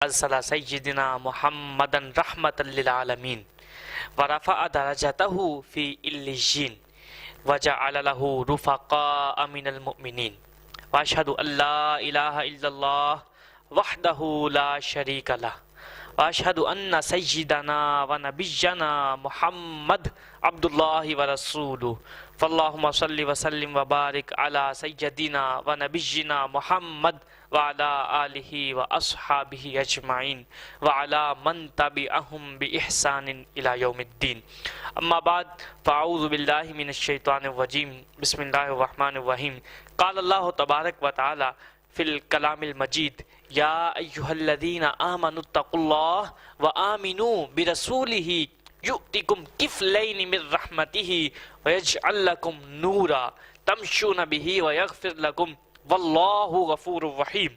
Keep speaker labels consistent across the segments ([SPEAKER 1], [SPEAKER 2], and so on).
[SPEAKER 1] أرسل سيدنا محمدا رحمة للعالمين ورفع درجته في الليين وجعل له رفقاء من المؤمنين وأشهد أن لا إله إلا الله وحده لا شريك له وأشهد أن سيدنا ونبينا محمد عبد الله ورسوله فاللهم صل وسلم وبارك على سيدنا ونبينا محمد وعلى آله وأصحابه أجمعين وعلى من تبعهم بإحسان إلى يوم الدين أما بعد فأعوذ بالله من الشيطان الرجيم بسم الله الرحمن الرحيم قال الله تبارك وتعالى في الكلام المجيد يا أيها الذين آمنوا اتقوا الله وآمنوا برسوله يؤتكم كفلين من رحمته ويجعل لكم نورا تمشون به ويغفر لكم واللہ غفور الرحیم۔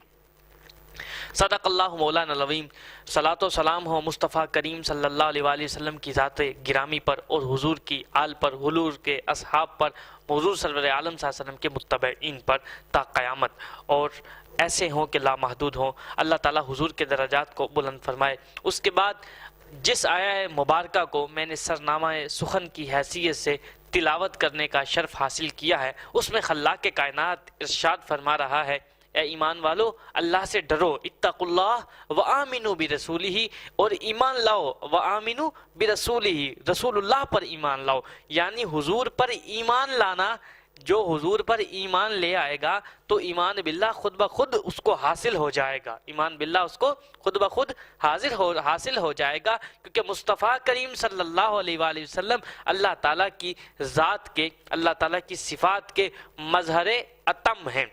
[SPEAKER 1] صدق اللہ مولانا العظیم۔ صلاۃ و سلام ہو مصطفیٰ کریم صلی اللہ علیہ وآلہ وسلم کی ذات گرامی پر اور حضور کی آل پر، حضور کے اصحاب پر، حضور سرور عالم صلی اللہ علیہ وسلم کے متبعین پر تا قیامت، اور ایسے ہوں کہ لامحدود ہوں۔ اللہ تعالیٰ حضور کے درجات کو بلند فرمائے۔ اس کے بعد جس آیہ مبارکہ کو میں نے سرنامہ سخن کی حیثیت سے تلاوت کرنے کا شرف حاصل کیا ہے، اس میں خلاق کائنات ارشاد فرما رہا ہے، اے ایمان والو اللہ سے ڈرو، اتقوا اللہ وآمنوا برسولہ، اور ایمان لاؤ، وآمنوا برسولہ، رسول اللہ پر ایمان لاؤ، یعنی حضور پر ایمان لانا۔ جو حضور پر ایمان لے آئے گا تو ایمان باللہ خود بخود اس کو حاصل ہو جائے گا، ایمان باللہ اس کو خود بخود حاصل ہو جائے گا، کیونکہ مصطفیٰ کریم صلی اللہ علیہ وآلہ وسلم اللہ تعالیٰ کی ذات کے، اللہ تعالیٰ کی صفات کے مظہر اتم ہیں۔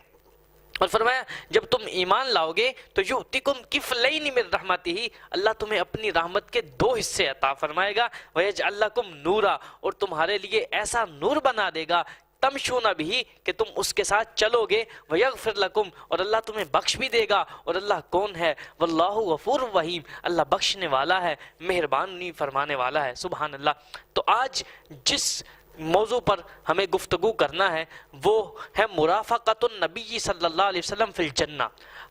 [SPEAKER 1] اور فرمایا جب تم ایمان لاؤ گے تو یؤتکم کفلین من رحمتہ، اللہ تمہیں اپنی رحمت کے 2 حصے عطا فرمائے گا، ویجعل لکم نورا، اور تمہارے لیے ایسا نور بنا دے گا، تمشون بھی، کہ تم اس کے ساتھ چلو گے، ویغفر لکم، اور اللہ تمہیں بخش بھی دے گا۔ اور اللہ کون ہے؟ واللہ غفور رحیم، اللہ بخشنے والا ہے، مہربانی فرمانے والا ہے۔ سبحان اللہ۔ تو آج جس موضوع پر ہمیں گفتگو کرنا ہے وہ ہے مرافقت النبی صلی اللہ علیہ وسلم فی الجنہ۔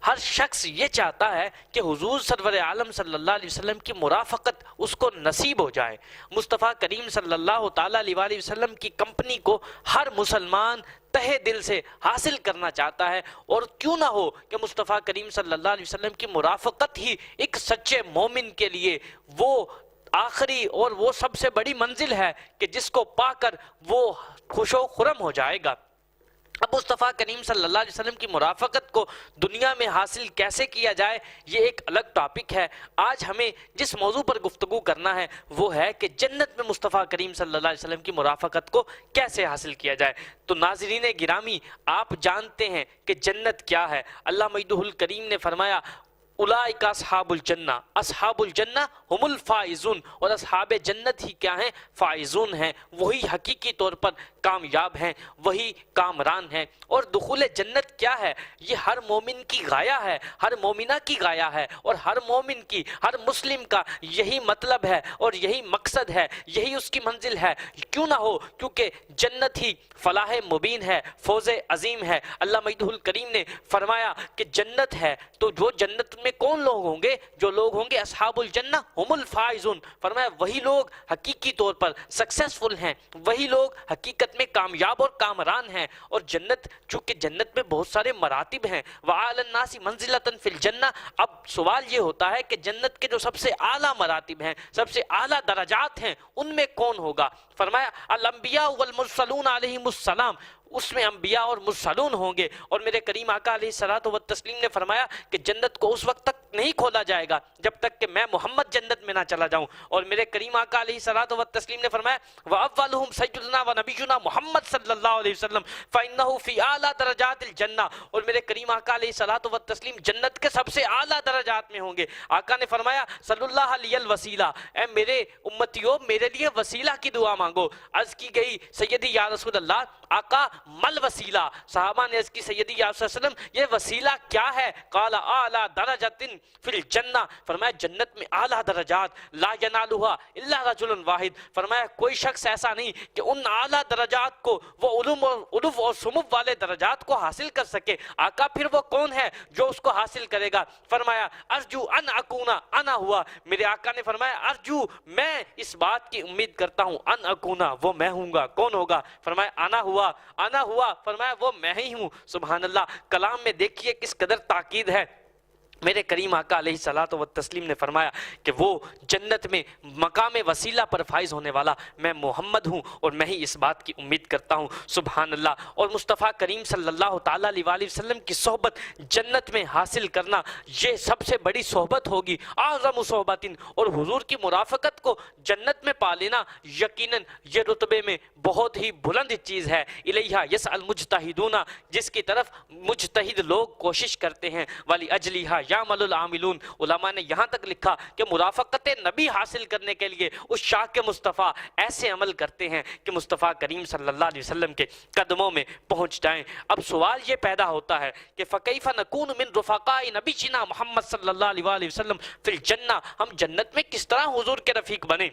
[SPEAKER 1] ہر شخص یہ چاہتا ہے کہ حضور سرور عالم صلی اللہ علیہ وسلم کی مرافقت اس کو نصیب ہو جائے، مصطفیٰ کریم صلی اللہ تعالیٰ علیہ وآلہ وسلم کی کمپنی کو ہر مسلمان تہہ دل سے حاصل کرنا چاہتا ہے، اور کیوں نہ ہو کہ مصطفیٰ کریم صلی اللہ علیہ وسلم کی مرافقت ہی ایک سچے مومن کے لیے وہ آخری اور وہ سب سے بڑی منزل ہے کہ جس کو پا کر وہ خوش و خرم ہو جائے گا۔ اب مصطفیٰ کریم صلی اللہ علیہ وسلم کی مرافقت کو دنیا میں حاصل کیسے کیا جائے یہ ایک الگ ٹاپک ہے۔ آج ہمیں جس موضوع پر گفتگو کرنا ہے وہ ہے کہ جنت میں مصطفیٰ کریم صلی اللہ علیہ وسلم کی مرافقت کو کیسے حاصل کیا جائے۔ تو ناظرین گرامی، آپ جانتے ہیں کہ جنت کیا ہے۔ اللہ مجدہ الکریم نے فرمایا اولئک اصحاب الجنہ، اصحاب الجنہ ہم الفائزون، اور اصحاب جنت ہی کیا ہیں؟ فائزون ہیں، وہی حقیقی طور پر کامیاب ہیں، وہی کامران ہیں۔ اور دخول جنت کیا ہے؟ یہ ہر مومن کی غایہ ہے، ہر مومنہ کی غایہ ہے، اور ہر مومن کی، ہر مسلم کا یہی مطلب ہے اور یہی مقصد ہے، یہی اس کی منزل ہے۔ کیوں نہ ہو؟ کیونکہ جنت ہی فلاح مبین ہے، فوز عظیم ہے۔ اللہ مجدہ الکریم نے فرمایا کہ جنت ہے تو جو جنت میں کون لوگ ہوں گے؟ جو لوگ ہوں گے اصحاب الجنہ ہم الفائزون، فرمایا وہی لوگ حقیقی طور پر سکسیسفل ہیں، وہی لوگ حقیقت میں کامیاب اور کامران ہیں۔ اور جنت، چونکہ جنت میں بہت سارے مراتب ہیں، وَعَلَى النَّاسِ مَنزِلَةً فِي الْجَنَّةِ، اب سوال یہ ہوتا ہے کہ جنت کے جو سب سے اعلیٰ مراتب ہیں، سب سے اعلیٰ درجات ہیں، ان میں کون ہوگا؟ فرمایا الانبیاء والمرسلون علیہم السلام، اس میں انبیاء اور مرسلون ہوں گے۔ اور میرے کریم آقا علیہ الصلوۃ والتسلیم نے فرمایا کہ جنت کو اس وقت تک نہیں کھولا جائے گا جب تک کہ میں محمد جنت میں نہ چلا جاؤں۔ اور میرے کریم آقا علیہ الصلوۃ والتسلیم نے فرمایا وَأَوَّلُهُمْ سَيِّدُنَا وَنَبِيُّنَا محمد صلی اللہ علیہ وسلم فَإِنَّهُ فِي أَعْلَى دَرَجَاتِ الْجَنَّةِ، اور میرے کریم آقا علیہ الصلوۃ والتسلیم جنت کے سب سے اعلیٰ درجات میں ہوں گے۔ آقا نے فرمایا صلی اللہ علیہ الوسیلہ، اے میرے امتیوں میرے لیے وسیلہ کی دعا مانگو۔ عرض کی گئی سیدی یا رسول اللہ، آقا مل وسیلہ، صحابہ نے عرض کی سیدی یا رسول اللہ یہ وسیلہ کیا ہے؟ قال اعلیٰ درجتن فی الجنہ، فرمایا جنت میں اعلیٰ درجات، لا ینالھا الا رجل واحد، فرمایا کوئی شخص ایسا نہیں کہ ان اعلیٰ درجات کو، وہ علو اور سمو والے درجات کو حاصل کر سکے۔ آقا پھر وہ کون ہے جو اس کو حاصل کرے گا؟ فرمایا ارجو ان اکونا انا ہوا، میرے آقا نے فرمایا ارجو، میں اس بات کی امید کرتا ہوں، ان اکونا، وہ میں ہوں گا۔ کون ہوگا؟ فرمایا انا ہوا، فرمایا وہ میں ہی ہوں۔ سبحان اللہ، کلام میں دیکھیے کس قدر تاکید ہے۔ میرے کریم آقا علیہ الصلوۃ والتسلیم نے فرمایا کہ وہ جنت میں مقام وسیلہ پر فائز ہونے والا میں محمد ہوں، اور میں ہی اس بات کی امید کرتا ہوں۔ سبحان اللہ۔ اور مصطفیٰ کریم صلی اللہ تعالیٰ علیہ وآلہ وسلم کی صحبت جنت میں حاصل کرنا، یہ سب سے بڑی صحبت ہوگی، اعظم صحبت، اور حضور کی مرافقت کو جنت میں پا لینا یقیناً یہ رتبے میں بہت ہی بلند چیز ہے۔ الیہا یسعی المجتہدون، جس کی طرف مجتہد لوگ کوشش کرتے ہیں، ولی اجلیہا یعمل العاملون، علماء نے یہاں تک لکھا کہ مرافقت نبی حاصل کرنے کے لیے اس شاہ کے مصطفیٰ ایسے عمل کرتے ہیں کہ مصطفیٰ کریم صلی اللہ علیہ وسلم کے قدموں میں پہنچ جائیں۔ اب سوال یہ پیدا ہوتا ہے کہ فَكَيْفَ نَكُونُ مِن رُفَقَاءِ نَبِيِّنَا محمد صلی اللہ علیہ وآلہ وسلم فی الجنہ، ہم جنت میں کس طرح حضور کے رفیق بنیں؟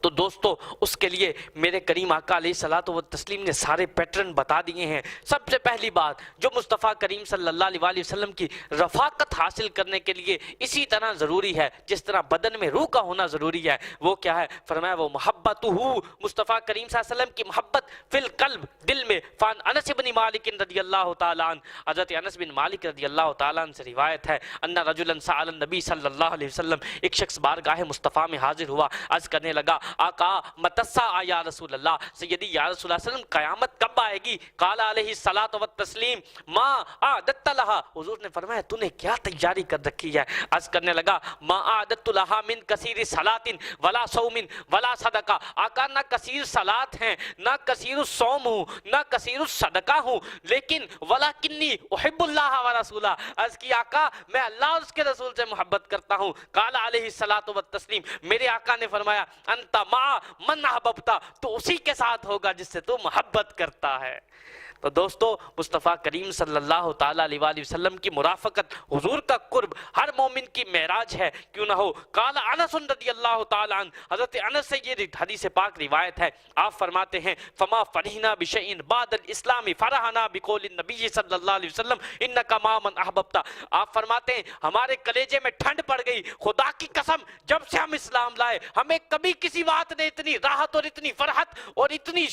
[SPEAKER 1] تو دوستو اس کے لیے میرے کریم آقا علیہ الصلوۃ والتسلیم نے سارے پیٹرن بتا دیے ہیں۔ سب سے پہلی بات جو مصطفیٰ کریم صلی اللہ علیہ وآلہ وسلم کی رفاقت حاصل کرنے کے لیے اسی طرح ضروری ہے جس طرح بدن میں روح کا ہونا ضروری ہے، وہ کیا ہے؟ فرمایا وہ محبت ہو، مصطفیٰ کریم صلی اللہ علیہ وسلم کی محبت فی القلب، دل میں۔ فان انس بن مالک رضی اللہ تعالیٰ عنہ، حضرت انس بن مالک رضی اللہ تعالیٰ عنہ سے روایت ہے، ان رجلا سأل النبی صلی اللہ علیہ وسلم، ایک شخص بارگاہ مصطفیٰ میں حاضر ہوا، عرض کرنے لگا آقا متسا یا رسول اللہ، سیدی یا رسول اللہ صلی اللہ علیہ وسلم قیامت کب آئے گی؟ قال علیہ الصلاۃ والتسلیم ما اعددت لها، حضور نے فرمایا تو نے کیا تیاری کر رکھی ہے؟ عرض کرنے لگا ما اعددت لها من کثیر صلاۃ ولا صوم ولا صدقہ، آقا نہ کثیر صلاۃ ہیں، نہ کثیر الصوم ہوں، نہ کثیر الصدقہ ہوں، لیکن ولکنی احب اللہ ورسولہ، عرض کی آقا میں اللہ اور اس کے رسول سے محبت کرتا ہوں۔ قال علیہ الصلاۃ والتسلیم، میرے آقا نے فرمایا انت مع من احببتا، تو اسی کے ساتھ ہوگا جس سے تو محبت کرتا ہے۔ تو دوستو مصطفیٰ کریم صلی اللہ تعالیٰ علیہ وآلہ وسلم کی مرافقت، حضور کا قرب ہر مومن کی معراج ہے، کیوں نہ ہو۔ قال انس رضی اللہ تعالیٰ عنہ، حضرت انس سے یہ حدیث پاک روایت ہے، آپ فرماتے ہیں فما فرحنا بشیء بعد الاسلام فرحنا بقول النبی صلی اللہ علیہ وسلم انک مع من احببتا، آپ فرماتے ہیں ہمارے کلیجے میں ٹھنڈ پڑ گئی، خدا کی قسم جب سے ہم اسلام لائے ہمیں کبھی کسی بات نے اتنی راحت اور اتنی فرحت اور اتنا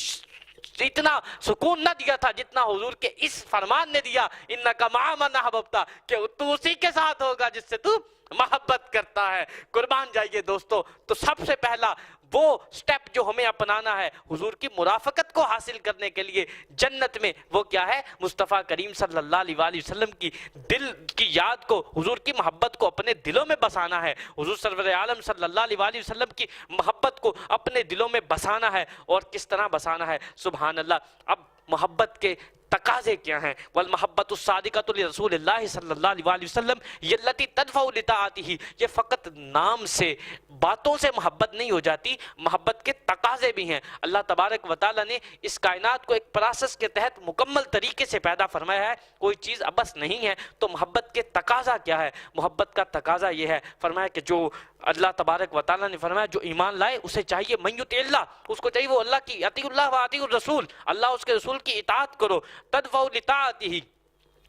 [SPEAKER 1] سکون نہ دیا تھا جتنا حضور کے اس فرمان نے دیا، انکا مع من احببتا، کہ تو اسی کے ساتھ ہوگا جس سے تو محبت کرتا ہے۔ قربان جائیے دوستو، تو سب سے پہلا وہ سٹیپ جو ہمیں اپنانا ہے حضور کی مرافقت کو حاصل کرنے کے لیے جنت میں، وہ کیا ہے؟ مصطفیٰ کریم صلی اللہ علیہ وآلہ وسلم کی دل کی یاد کو، حضور کی محبت کو اپنے دلوں میں بسانا ہے، حضور سرور عالم صلی اللہ علیہ وآلہ وسلم کی محبت کو اپنے دلوں میں بسانا ہے۔ اور کس طرح بسانا ہے؟ سبحان اللہ۔ اب محبت کے تقاضے کیا ہیں؟ والمحبت الصادقۃ لرسول اللہ صلی اللہ علیہ وآلہ وسلم یلتی تدفع لطاعتہ، یہ فقط نام سے باتوں سے محبت نہیں ہو جاتی، محبت کے تقاضے بھی ہیں۔ اللہ تبارک و تعالیٰ نے اس کائنات کو ایک پروسیس کے تحت مکمل طریقے سے پیدا فرمایا ہے، کوئی چیز ابس نہیں ہے۔ تو محبت کے تقاضا کیا ہے؟ محبت کا تقاضا یہ ہے، فرمایا کہ جو اللہ تبارک و تعالیٰ نے فرمایا جو ایمان لائے اسے چاہیے من یطع اللہ، اس کو چاہیے وہ اللہ کی اطیعوا اللہ و اطیعوا الرسول، اللہ اس کے رسول کی اطاعت کرو، تدفع لطاعتہ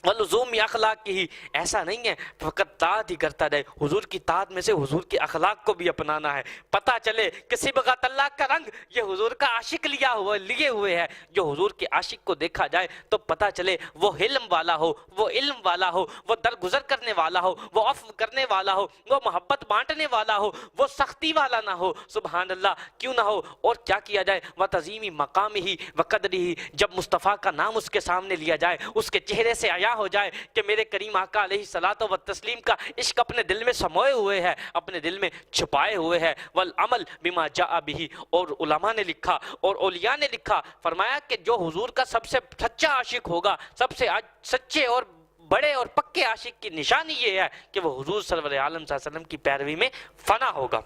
[SPEAKER 1] ولزوم اخلاق کی، ایسا نہیں ہے فقط طاعت ہی کرتا رہے، حضور کی طاعت میں سے حضور کے اخلاق کو بھی اپنانا ہے۔ پتہ چلے کہ صبغۃ اللہ کا رنگ یہ حضور کا عاشق لیے ہوئے ہے، جو حضور کے عاشق کو دیکھا جائے تو پتہ چلے وہ علم والا ہو، وہ علم والا ہو، وہ درگزر کرنے والا ہو، وہ عفو کرنے والا ہو، وہ محبت بانٹنے والا ہو، وہ سختی والا نہ ہو۔ سبحان اللہ، کیوں نہ ہو۔ اور کیا کیا جائے؟ وتعظیم مقامہ وقدرہ، جب مصطفیٰ کا نام اس کے سامنے لیا جائے، اس کے چہرے سے عیاں ہو جائے کہ میرے کریم آقا علیہ الصلوۃ والتسلیم کا عشق اپنے دل میں سموئے ہوئے ہے، اپنے دل میں چھپائے ہوئے ہے۔ والعمل بما جاء به، اور علماء نے لکھا اور اولیاء نے لکھا، فرمایا کہ جو حضور کا سب سے سچا عاشق ہوگا، سب سے سچے اور بڑے اور پکے عاشق کی نشانی یہ ہے کہ وہ حضور سرور عالم صلی اللہ علیہ وسلم کی پیروی میں فنا ہوگا۔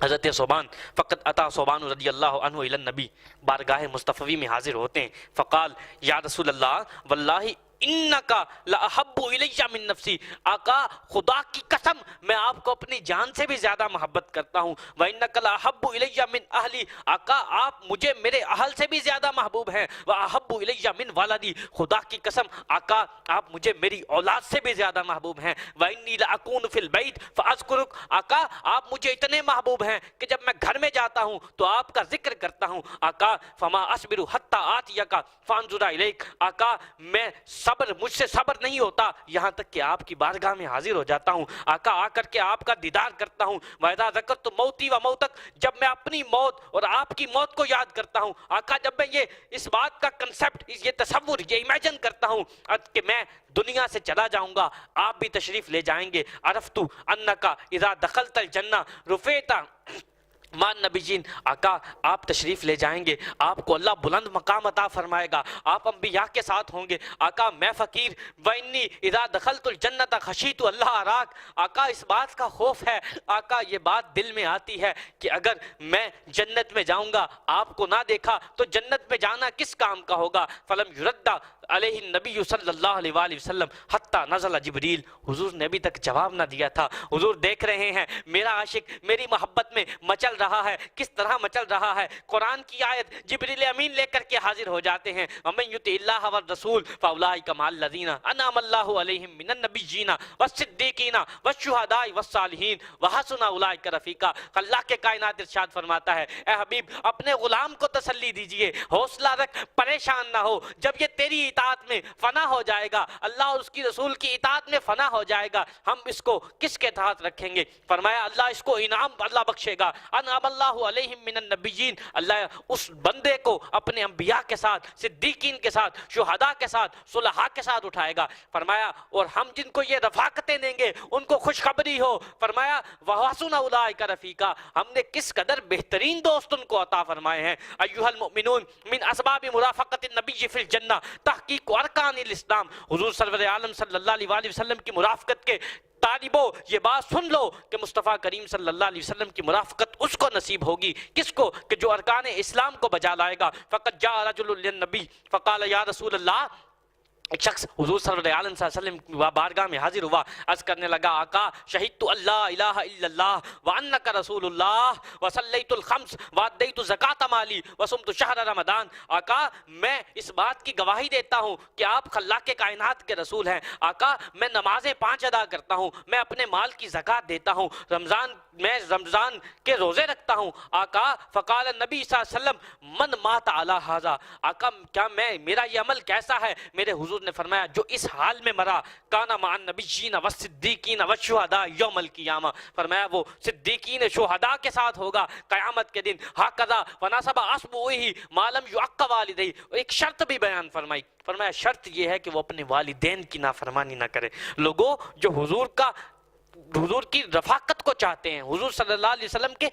[SPEAKER 1] حضرت صوبان فقط عطا صوبان رضی اللہ عنہ الی النبی، بارگاہ مصطفی میں حاضر ہوتے ہیں، فقال یا رسول اللہ واللہ انکا لاحب الی من نفسی، آقا خدا کی قسم میں آپ کو اپنی جان سے بھی زیادہ محبت کرتا ہوں، وانک لاحب الی من اہلی، آقا آپ مجھے میرے اہل سے بھی زیادہ محبوب ہیں، واحب الی من ولدی، خدا کی قسم آقا آپ مجھے میری اولاد سے بھی زیادہ محبوب ہیں، وانی لاکون فی البیت فاذکرک، آقا آپ مجھے اتنے محبوب ہیں کہ جب میں گھر میں جاتا ہوں تو آپ کا ذکر کرتا ہوں، آقا فما اصبر حتی آتیک فانظر الیک، آقا میں مجھ سے صبر نہیں ہوتا یہاں تک کہ آپ کی بارگاہ میں حاضر ہو جاتا ہوں، آقا آ کر کے آپ کا دیدار کرتا ہوں، وَإِذَا ذَكَرْتُ مَوْتِي وَمَوْتَكَ، جب میں اپنی موت اور آپ کی موت کو یاد کرتا ہوں، آقا جب میں اس بات کا کنسپٹ، یہ تصور، یہ امیجن کرتا ہوں کہ میں دنیا سے چلا جاؤں گا، آپ بھی تشریف لے جائیں گے، عرفتُ أَنَّكَ إِذَا دَخَلْتَ الْجَنَّةَ رُفِعْتَ مان نبیین، آقا آپ تشریف لے جائیں گے، آپ کو اللہ بلند مقام عطا فرمائے گا، آپ انبیاء کے ساتھ ہوں گے، آقا میں فقیر، وَإِنِّي إِذَا دَخَلْتُ الْجَنَّةَ خَشِيتُ اللَّهَ أَرَاكَ، آقا اس بات کا خوف ہے، آقا یہ بات دل میں آتی ہے کہ اگر میں جنت میں جاؤں گا آپ کو نہ دیکھا تو جنت میں جانا کس کام کا ہوگا، فَلَمْ يُرَدَّ علیہ النبی صلی اللہ علیہ وآلہ وسلم حتی نزل جبریل، حضور نے ابھی تک جواب نہ دیا تھا، حضور دیکھ رہے ہیں میرا عاشق میری محبت میں مچل رہا ہے، کس طرح مچل رہا ہے، قرآن کی آیت جبریل امین لے کر کے حاضر ہو جاتے ہیں، وَمَن يُطِعِ اللَّهَ وَالرَّسُولَ فَأُولَٰئِكَ مَعَ الَّذِينَ أَنْعَمَ اللَّهُ عَلَيْهِم مِّنَ النَّبِيِّينَ وَالصِّدِّيقِينَ وَالشُّهَدَاءِ وَالصَّالِحِينَ وَحَسُنَ أُولَٰئِكَ رَفِيقًا۔ اللہ کے کائنات ارشاد فرماتا ہے اے حبیب اپنے غلام کو تسلی دیجئے، حوصلہ رکھ، پریشان نہ ہو، جب یہ تیری اطاعت میں فنا ہو جائے گا، اللہ اور اس کی رسول کی اطاعت میں فنا ہو جائے گا، ہم اس کو کس کے تحت رکھیں گے؟ فرمایا اللہ اس کو انعام اللہ بخشے گا، انعم اللہ علیہم من النبیین، اللہ اس بندے کو اپنے انبیاء کے ساتھ، صدیقین کے ساتھ، شہداء کے ساتھ، صلحاء کے ساتھ اٹھائے گا، فرمایا اور ہم جن کو یہ رفاقتیں دیں گے ان کو خوشخبری ہو، فرمایا وَحَسُنَ أُولَٰئِكَ رَفِيقًا، ہم نے کس قدر بہترین دوست ان کو عطا فرمائے ہیں۔ ایھا المؤمنون من اسباب مرافقت النبی فی الجنہ تحقیق ارکان الاسلام، حضور سرور عالم صلی اللہ علیہ وآلہ وسلم کی مرافقت کے طالبو یہ بات سن لو کہ مصطفیٰ کریم صلی اللہ علیہ وسلم کی مرافقت اس کو نصیب ہوگی، کس کو؟ کہ جو ارکان اسلام کو بجا لائے گا۔ فقد جاء رجل للنبی فقال یا رسول اللہ، ایک شخص حضور صلی اللہ علیہ وسلم کی بارگاہ میں حاضر ہوا، عرض کرنے لگا آقا شہدت اللہ الہ الا اللہ وانک رسول اللہ وصلیت الخمس وادیت زکاة مالی وصمت شہر رمضان، آقا میں اس بات کی گواہی دیتا ہوں کہ آپ خلاق کائنات کے رسول ہیں، آقا میں نمازیں 5 ادا کرتا ہوں، میں اپنے مال کی زکاة دیتا ہوں، میں رمضان کے روزے رکھتا ہوں، آقا فقال النبی صلی اللہ علیہ وسلم من مات علی ھذا، آقا کیا میرا یہ عمل کیسا ہے؟ میرے حضور نے فرمایا جو اس حال میں مرا کانا مع النبیین والصدیقین والشہداء یوم القیامہ، فرمایا وہ صدیقین شہداء کے ساتھ ہوگا قیامت کے دن، ھکذا ونصب اصبعہ ما لم یعق والدیہ، ایک شرط بھی بیان فرمائی، فرمایا شرط یہ ہے کہ وہ اپنے والدین کی نافرمانی نہ کرے۔ لوگوں جو حضور کی رفاقت کو چاہتے ہیں، حضور صلی اللہ علیہ وسلم کے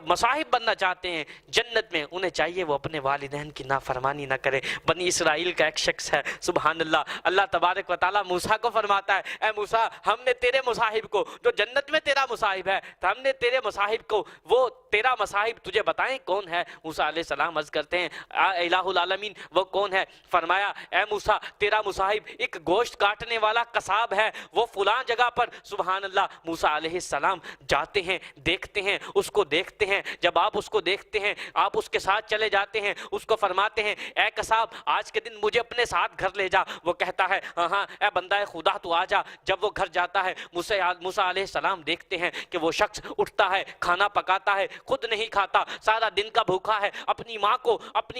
[SPEAKER 1] مصاحب بننا چاہتے ہیں جنت میں، انہیں چاہیے وہ اپنے والدین کی نافرمانی نہ کرے۔ بنی اسرائیل کا ایک شخص ہے، سبحان اللہ، اللہ تبارک و تعالیٰ موسیٰ کو فرماتا ہے اے موسیٰ ہم نے تیرے مصاحب کو، جو جنت میں تیرا مصاحب ہے، ہم نے تیرے مصاحب کو، وہ تیرا مصاحب تجھے بتائیں کون ہے؟ موسیٰ علیہ السلام عرض کرتے ہیں الہ العالمین وہ کون ہے؟ فرمایا اے موسیٰ تیرا مصاحب ایک گوشت کاٹنے والا قصاب ہے، وہ فلاں جگہ پر، سبحان اللہ۔ موسیٰ علیہ السلام جاتے ہیں، دیکھتے ہیں، اس کو دیکھتے ہیں، جب آپ اس کو دیکھتے ہیں آپ اس کے ساتھ چلے جاتے ہیں، اس کو فرماتے ہیں اے قصاب آج کے دن مجھے اپنے ساتھ گھر لے جا، وہ کہتا ہے ہاں اے بندہ خدا تو آ جا۔ جب وہ گھر جاتا ہے موسیٰ علیہ السلام دیکھتے ہیں کہ وہ شخص اٹھتا ہے، کھانا پکاتا ہے، خود نہیں کھاتا، سارا دن کا بھوکا ہے، اپنی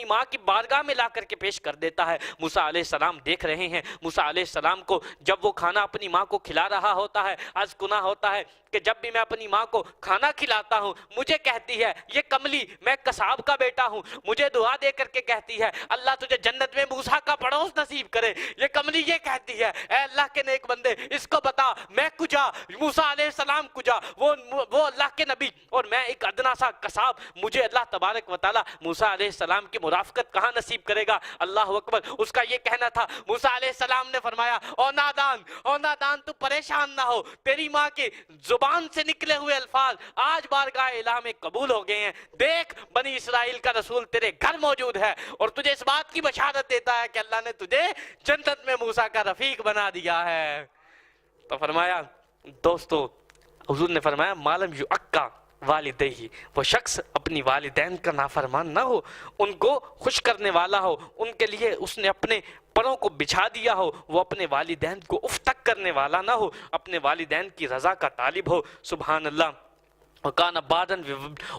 [SPEAKER 1] ماں کی بارگاہ میں لا کر کے پیش کر دیتا ہے۔ موسیٰ علیہ السلام دیکھ رہے ہیں، موسیٰ علیہ السلام کو جب وہ کھانا اپنی ماں کو کھلا رہا ہوتا ہے، عرض گناہ ہوتا ہے کہ جب بھی میں اپنی ماں کو کھانا کھلاتا ہوں مجھے کہتی ہے یہ کملی میں قصاب کا بیٹا ہوں، مجھے دعا دے کر کے کہتی ہے اللہ تجھے جنت میں موسیٰ کا پڑوس نصیب کرے۔ یہ کملی یہ کہتی ہے اے اللہ کے نیک بندے اس کو بتا میں کجا، موسیٰ علیہ السلام کجا، وہ اللہ کے نبی اور میں ایک ادنا سا قصاب، مجھے اللہ تبارک و تعالی موسیٰ علیہ السلام کی مرافقت کہاں نصیب کرے گا؟ اللہ اکبر۔ اس کا یہ کہنا تھا، موسیٰ علیہ السلام نے فرمایا او نادان تو پریشان پریشان نہ ہو، تیری ماں کی زبان سے نکلے ہوئے الفاظ آج بارگاہ الہ میں قبول ہو گئے ہیں۔ دیکھ بنی اسرائیل کا رسول تیرے گھر موجود ہے اور تجھے اس بات کی بشارت دیتا ہے کہ اللہ نے تجھے جنت میں موسیٰ کا رفیق بنا دیا ہے۔ تو فرمایا دوستو، حضور نے فرمایا معلوم یعقا والدیہ، وہ شخص اپنی والدین کا نافرمان نہ ہو، ان کو خوش کرنے والا ہو، ان کے لیے اس نے اپنے پروں کو بچھا دیا ہو، وہ اپنے والدین کو اف تک کرنے والا نہ ہو، اپنے والدین کی رضا کا طالب ہو۔ سبحان اللہ۔ وکان بادن،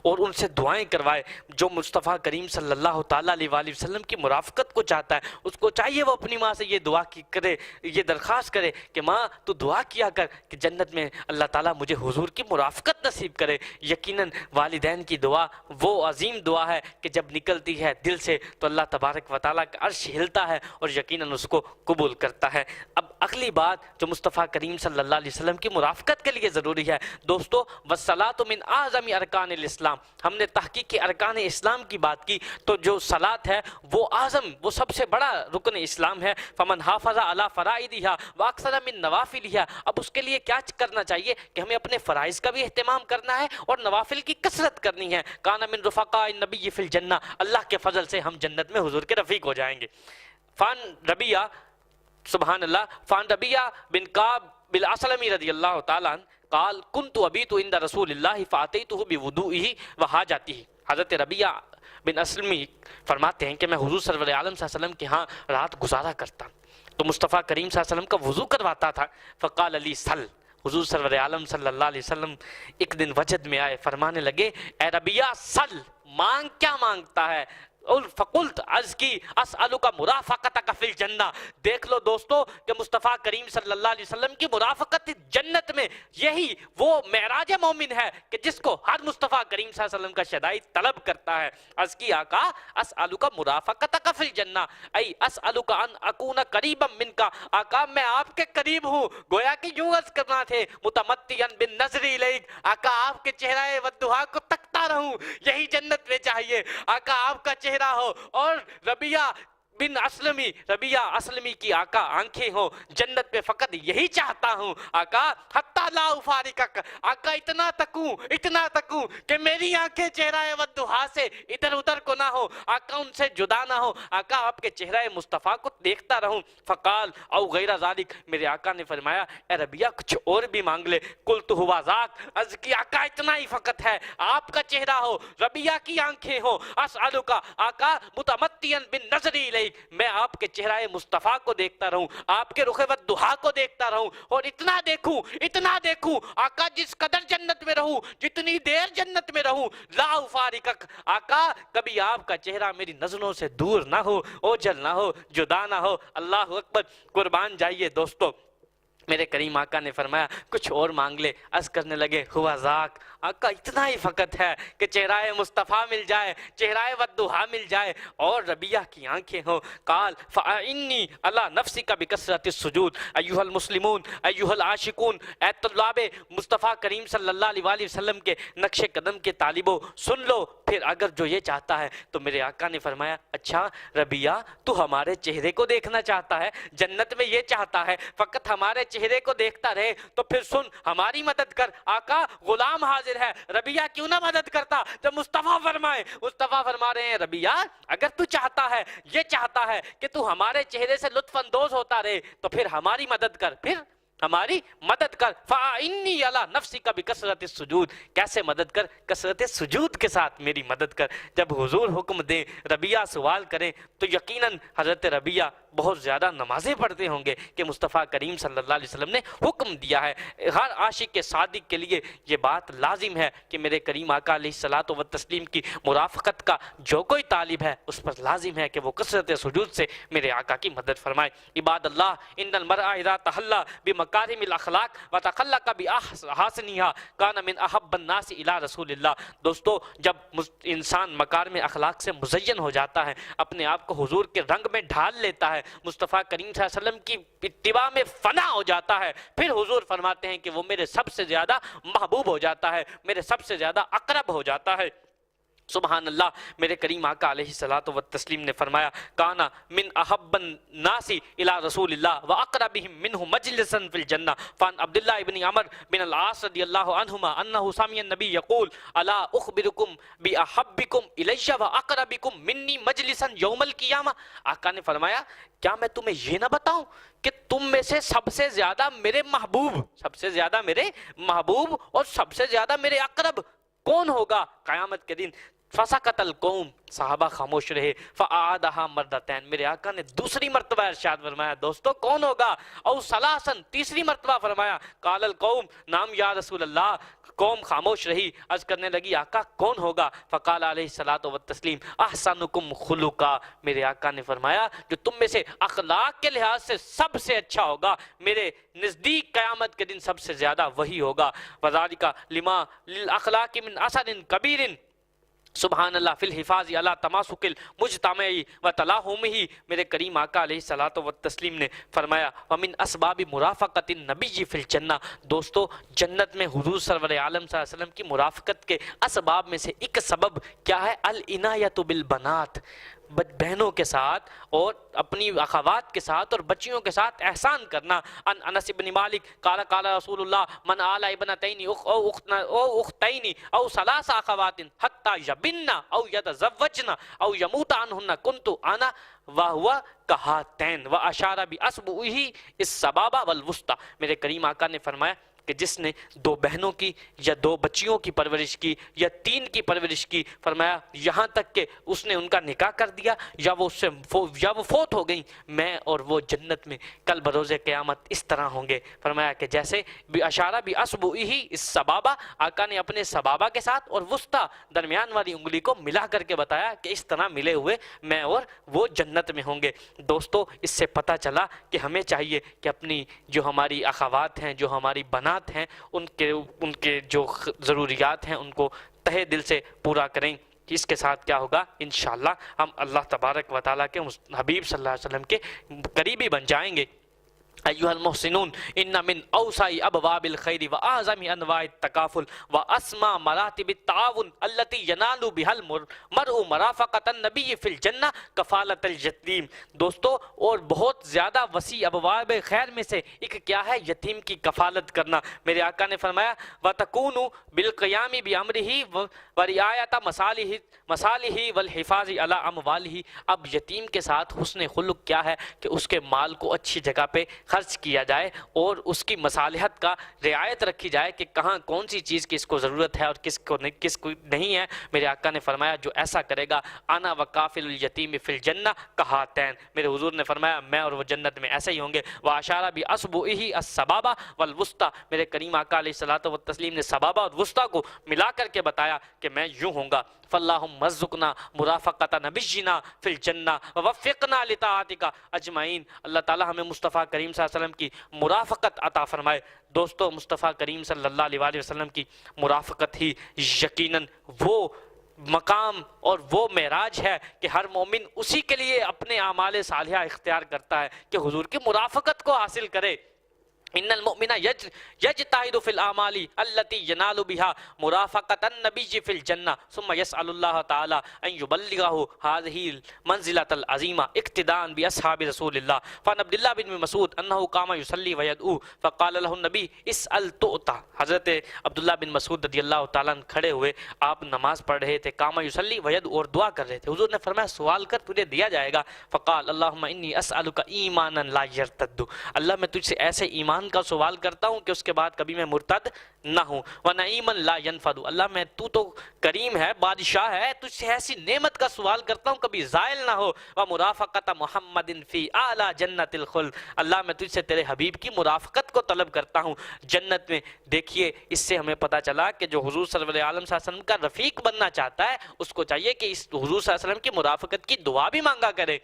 [SPEAKER 1] اور ان سے دعائیں کروائے۔ جو مصطفیٰ کریم صلی اللہ تعالیٰ علیہ وآلہ وسلم کی مرافقت کو چاہتا ہے، اس کو چاہیے وہ اپنی ماں سے یہ دعا کرے، یہ درخواست کرے کہ ماں تو دعا کیا کر کہ جنت میں اللہ تعالیٰ مجھے حضور کی مرافقت نصیب کرے۔ یقیناً والدین کی دعا وہ عظیم دعا ہے کہ جب نکلتی ہے دل سے تو اللہ تبارک و تعالیٰ کا عرش ہلتا ہے اور یقیناً اس کو قبول کرتا ہے۔ اب اگلی بات جو مصطفیٰ کریم صلی اللہ علیہ وسلم کی مرافقت کے لیے ضروری ہے دوستو، والصلاۃ من اعظم ارکان الاسلام، ہم نے تحقیق ارکان اسلام کی بات کی تو جو صلاۃ ہے وہ اعظم، وہ سب سے بڑا رکن اسلام ہے۔ فمن حافظ علی فرائضہا واکثر من نوافلہا، اب اس کے لیے کیا کرنا چاہیے کہ ہمیں اپنے فرائض کا بھی اہتمام کرنا ہے اور نوافل کی کثرت کرنی ہے۔ کان من رفقاء النبی فی الجنہ، اللہ کے فضل سے ہم جنت میں حضور کے رفیق ہو جائیں گے۔ فان ربیہ، سبحان اللہ، فان ربیہ بن کعب بالاسلمی رضی اللہ تعالیٰ عنہ قال کنت ابیت عند رسول اللہ فاتیتہ بوضوئہ وحاجتہ، حضرت ربیہ بن اسلمی فرماتے ہیں کہ میں حضور صلی اللہ علیہ وسلم کے ہاں رات گزارا کرتا تو مصطفیٰ کریم صلی اللہ علیہ وسلم کا وضو کرواتا تھا۔ فقال علی سل، حضور صلی اللہ علیہ وسلم ایک دن وجد میں آئے، فرمانے لگے اے ربیہ سل، مانگ، کیا مانگتا ہے؟ فقلت، عرض کی اسألک مرافقتک فی الجنہ، دیکھ لو دوستو کہ مصطفیٰ کریم صلی اللہ علیہ وسلم کی مرافقت جنت میں یہی وہ معراج مومن ہے کہ جس کو ہر مصطفیٰ کریم صلی اللہ علیہ وسلم کا شدائد طلب کرتا ہے۔ عرض کی آقا اسألک مرافقتک فی الجنہ، ای اسألک ان اکون قریبا منک، آقا میں آپ کے قریب ہوں، گویا کہ یوں عرض کرنا تھے متمتعا بالنظر الیک، آقا آپ کے چہرہ والضحیٰ کو تکتا رہوں، یہی جنت میں چاہیے، آقا آپ کا چہرہ ہو اور ربیہ بن اسلمی، ربیہ اسلمی کی آقا آنکھیں ہو، جنت میں فقط یہی چاہتا ہوں آقا، حتی لا افارقک، آقا اتنا تکوں کہ میری آنکھیں چہرہ والضحیٰ سے ادھر ادھر کو نہ ہو، آقا ان سے جدا نہ ہو، آقا آپ کے چہرہ مصطفیٰ کو دیکھتا رہوں۔ فقال او غیر ذالک، میرے آقا نے فرمایا اے ربیہ کچھ اور بھی مانگ لے۔ قلت ہوا ذاک، عرض کی آقا اتنا ہی فقط ہے، آپ کا چہرہ ہو، ربیہ کی آنکھیں ہو، اسألک آقا متمتعا بالنظر الیک، میں آپ کے چہرہ مصطفیٰ کو دیکھتا رہوں، آپ کے رخ والضحیٰ کو دیکھتا رہوں، اور اتنا دیکھوں آقا جس قدر جنت میں رہوں، جتنی دیر جنت میں رہوں، لا افارقک، آقا کبھی آپ کا چہرہ میری نظروں سے دور نہ ہو، اوجھل نہ ہو، جدا نہ ہو۔ اللہ اکبر، قربان جائیے دوستو، میرے کریم آقا نے فرمایا کچھ اور مانگ لے۔ عرض کرنے لگے ہوا ذاک، آقا اتنا ہی فقط ہے کہ چہرہ مصطفیٰ مل جائے، چہرہ والضحیٰ مل جائے اور ربیہ کی آنکھیں ہوں۔ قال فإنی علی نفسک بکثرۃ السجود ایھا المسلمون ایھا العاشقون، اے طلاب مصطفیٰ کریم صلی اللہ علیہ وآلہ وسلم کے نقش قدم کے طالبوں سن لو، پھر اگر جو یہ چاہتا ہے تو میرے آقا نے فرمایا اچھا ربیہ تو ہمارے چہرے کو دیکھنا چاہتا ہے، جنت میں یہ چاہتا ہے فقط ہمارے چہرے کو دیکھتا رہے، تو پھر سن ہماری مدد کر، آقا غلام حاضر ہے، ربیہ کیوں نہ مدد کرتا؟ جب مصطفیٰ فرما رہے ہیں ربیہ اگر تو چاہتا ہے، یہ چاہتا ہے کہ تو ہمارے چہرے سے لطف اندوز ہوتا رہے تو پھر ہماری مدد کر، فَإِنِّي عَلَى نَفْسِكَ بِكَثْرَةِ السُّجُودِ، کیسے مدد کر؟ کثرت سجود کے ساتھ میری مدد کر۔ جب حضور حکم دیں، ربیہ سوال کریں تو یقیناً حضرت ربیہ بہت زیادہ نمازیں پڑھتے ہوں گے کہ مصطفیٰ کریم صلی اللہ علیہ وسلم نے حکم دیا ہے۔ ہر عاشق صادق کے لیے یہ بات لازم ہے کہ میرے کریم آقا علیہ الصلوۃ والتسلیم کی مرافقت کا جو کوئی طالب ہے اس پر لازم ہے کہ وہ کثرت سجود سے میرے آقا کی مدد فرمائے۔ عباد اللہ، ان المرء اذا تحلی بمکارم الاخلاق وتخلق باحسنها کان من احب الناس الی رسول اللہ۔ دوستو جب انسان مکارم اخلاق سے مزین ہو جاتا ہے، اپنے آپ کو حضور کے رنگ میں ڈھال لیتا ہے، مصطفیٰ کریم صلی اللہ علیہ وسلم کی اتباع میں فنا ہو جاتا ہے، پھر حضور فرماتے ہیں کہ وہ میرے سب سے زیادہ محبوب ہو جاتا ہے، میرے سب سے زیادہ اقرب ہو جاتا ہے۔ سبحان اللہ، میرے کریم آقا علیہ الصلوۃ والتسلیم نے فرمایا کانا من احب الناس الی رسول اللہ واقربهم منه مجلسا فی الجنہ، فان عبداللہ ابن عمر بن العاص رضی اللہ عنہما انہ سمع النبی یقول الا اخبرکم باحبکم الی واقربکم منی مجلسا یوم القیامہ، آقا نے فرمایا کیا میں تمہیں یہ نہ بتاؤں کہ تم میں سے سب سے زیادہ میرے محبوب، سب سے زیادہ میرے محبوب اور سب سے زیادہ میرے اقرب کون ہوگا قیامت کے دن؟ فسکت القوم، صحابہ خاموش رہے، فاعادها مردتین، میرے آقا نے دوسری مرتبہ ارشاد فرمایا دوستو کون ہوگا؟ او ثلاثن، تیسری مرتبہ فرمایا، قال القوم نام یا رسول اللہ، قوم خاموش رہی، عرض کرنے لگی آقا کون ہوگا؟ فقال علیہ الصلوۃ والتسلیم احسنکم خلقا، میرے آقا نے فرمایا جو تم میں سے اخلاق کے لحاظ سے سب سے اچھا ہوگا میرے نزدیک قیامت کے دن سب سے زیادہ وہی ہوگا، وذالک لما للاخلاق من اثر کبیر، سبحان اللہ، فی الحفاظ علی تماسک المجتمع و تلاحمہ، میرے کریم آقا علیہ الصلوۃ والتسلیم نے فرمایا ومن اسباب مرافقت النبی فی الجنہ، دوستو جنت میں حضور سرور عالم صلی اللہ علیہ وسلم کی مرافقت کے اسباب میں سے ایک سبب کیا ہے؟ العنایۃ بالبنات، بہنوں کے ساتھ اور اپنی اخوات کے ساتھ اور بچیوں کے ساتھ احسان کرنا۔ ان انس بن مالک قال قال رسول اللہ من آل ابنتین او اختین او ثلاث اخوات حتی یبن او یتزوجن او یموت عنہن کنت انا وہو کہاتین واشار باصبعہ السبابہ والوسطی، میرے کریم آقا نے فرمایا کہ جس نے دو بہنوں کی یا دو بچیوں کی پرورش کی یا تین کی پرورش کی، فرمایا یہاں تک کہ اس نے ان کا نکاح کر دیا یا وہ فوت ہو گئیں، میں اور وہ جنت میں کل بروز قیامت اس طرح ہوں گے، فرمایا کہ جیسے اشارہ باصبعہ السبابہ، آقا نے اپنے سبابہ کے ساتھ اور وسطی درمیان والی انگلی کو ملا کر کے بتایا کہ اس طرح ملے ہوئے میں اور وہ جنت میں ہوں گے۔ دوستو اس سے پتہ چلا کہ ہمیں چاہیے کہ اپنی جو ہماری اخوات ہیں، جو ہماری بنات ہیں، ان کے جو ضروریات ہیں ان کو تہہ دل سے پورا کریں۔ اس کے ساتھ کیا ہوگا؟ انشاءاللہ ہم اللہ تبارک و تعالیٰ کے حبیب صلی اللہ علیہ وسلم کے قریبی بن جائیں گے۔ ایھا المحسنون ان من اوسع ابواب الخیر واعظم انواع التکافل واسمى مراتب التعاون التي ينال بها المرء مرافقة النبی فی الجنہ کفالۃ الیتیم، دوستو اور بہت زیادہ وسیع ابواب خیر میں سے ایک کیا ہے؟ یتیم کی کفالت کرنا۔ میرے آقا نے فرمایا وتکون بالقیام بامرہ ورعایۃ مصالحہ والحفاظ علی اموالہ، اب یتیم کے ساتھ حسن خلق کیا ہے کہ اس کے مال کو اچھی جگہ پہ خرچ کیا جائے اور اس کی مصالحت کا رعایت رکھی جائے کہ کہاں کون سی چیز کی اس کو ضرورت ہے اور کس کو نہیں ہے۔ میرے آقا نے فرمایا جو ایسا کرے گا انا وکافل الیتیم فی الجنہ کہاتین، میرے حضور نے فرمایا میں اور وہ جنت میں ایسے ہی ہوں گے۔ واشارہ باصبعہ السبابہ والوسطی، میرے کریم آقا علیہ الصلوۃ والتسلیم نے سبابہ اور وسطی کو ملا کر کے بتایا کہ میں یوں ہوں گا۔ فاللہم ارزقنا مرافقۃ نبینا فی الجنہ ووفقنا لطاعتک اجمعین، اللہ تعالی ہمیں مصطفیٰ کریم صلی اللہ علیہ وسلم کی مرافقت عطا فرمائے۔ دوستو مصطفیٰ کریم صلی اللہ علیہ وسلم کی مرافقت ہی یقیناً وہ مقام اور وہ معراج ہے کہ ہر مومن اسی کے لیے اپنے اعمال صالحہ اختیار کرتا ہے کہ حضور کی مرافقت کو حاصل کرے۔ ان المؤمن یجتہد فی الاعمال التی ینال بها مرافقۃ النبی فی الجنہ ثم یسأل اللہ تعالی ان یبلغہ هذه المنزلۃ العظیمہ اقتداء باصحاب رسول اللہ۔ فعن عبد اللہ بن مسعود انہ قام یصلی ویدعو فقال له النبی اسأل تعطى، حضرت عبداللہ بن مسعود رضی اللہ تعالیٰ عنہ کھڑے ہوئے، آپ نماز پڑھ رہے تھے، قام یصلی ویدعو اور دعا کر رہے تھے، حضور نے فرمایا سوال کر تجھے دیا جائے گا۔ فقال اللہم انی اسألک ایمانا لا یرتد، اللہ میں تجھ سے ایسے ایمان کا سوال کرتا ہوں کہ اس کے بعد کبھی میں مرتد نہ ہوں۔ وَنَعِيمًا لَا يَنْفَدُ، اللہ میں تو کریم ہے، بادشاہ ہے، تجھ سے ایسی نعمت کا سوال کرتا ہوں کبھی زائل نہ ہو۔ وَمُرَافَقَةَ مُحَمَّدٍ فِي أَعْلَى جَنَّةِ الْخُلْدِ، اللہ میں تجھ سے تیرے حبیب کی مرافقت کو طلب کرتا ہوں جنت میں۔ دیکھیے اس سے ہمیں پتہ چلا کہ جو حضور صلی اللہ علیہ وسلم کا رفیق بننا چاہتا ہے اس کو چاہیے کہ اس حضور صلی اللہ علیہ وسلم کی مرافقت کی دعا بھی مانگا کرے۔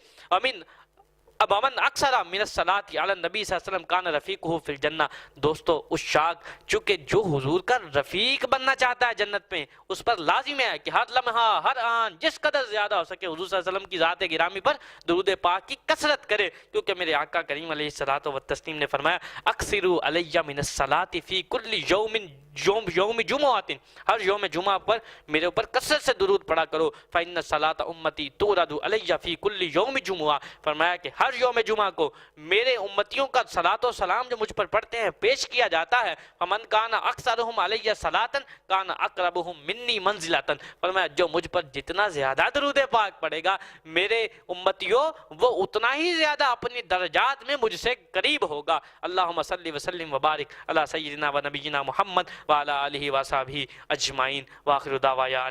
[SPEAKER 1] اب امن اکثر من الصلاۃ علی النبی صلی اللہ علیہ وسلم کان رفیقہ فی الجنہ، دوستو اس شاک چونکہ جو حضور کا رفیق بننا چاہتا ہے جنت میں اس پر لازم ہے کہ ہر لمحہ ہر آن جس قدر زیادہ ہو سکے حضور صلی اللہ علیہ وسلم کی ذات گرامی پر درود پاک کی کثرت کرے، کیونکہ میرے آقا کریم علیہ الصلوۃ والتسلیم نے فرمایا اکثروا علی من الصلاۃ فی کل یوم یوم جمعہ، ہر یوم جمعہ پر میرے اوپر کثرت سے درود پڑھا کرو، فإن الصلاۃ امتی تورد علی فی کل یوم جمعہ، فرمایا کہ ہر یوم جمعہ کو میرے امتیوں کا صلاۃ و سلام جو مجھ پر پڑھتے ہیں پیش کیا جاتا ہے، فمن کان اکثرہم علی صلاۃ کان اقربہم منی منزلۃ، فرمایا جو مجھ پر جتنا زیادہ درود پاک پڑھے گا میرے امتیوں وہ اتنا ہی زیادہ اپنی درجات میں مجھ سے قریب ہوگا۔ اللہم صلی وسلم وبارک علی سیدنا و نبینا محمد وعلی آلہ وصحبہ اجمعین، وآخر دعوانا